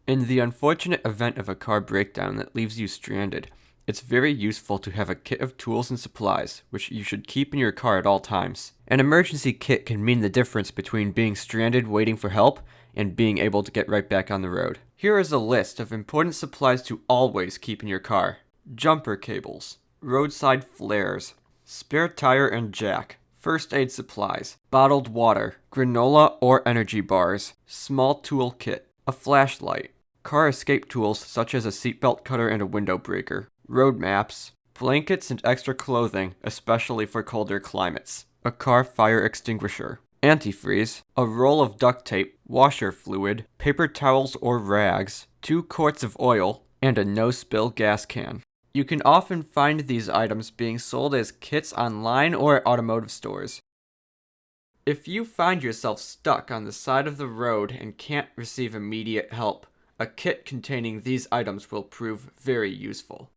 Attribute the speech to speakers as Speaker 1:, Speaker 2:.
Speaker 1: In the unfortunate event of a car breakdown that leaves you stranded, it's very useful to have a kit of tools and supplies, which you should keep in your car at all times. An emergency kit can mean the difference between being stranded waiting for help and being able to get right back on the road. Here is a list of important supplies to always keep in your car. Jumper cables, roadside flares, spare tire and jack, first aid supplies, bottled water, granola or energy bars, small tool kit, a flashlight, car escape tools such as a seatbelt cutter and a window breaker, road maps, blankets and extra clothing, especially for colder climates, a car fire extinguisher, antifreeze, a roll of duct tape, washer fluid, paper towels or rags, 2 quarts of oil, and a no-spill gas can. You can often find these items being sold as kits online or at automotive stores. If you find yourself stuck on the side of the road and can't receive immediate help, a kit containing these items will prove very useful.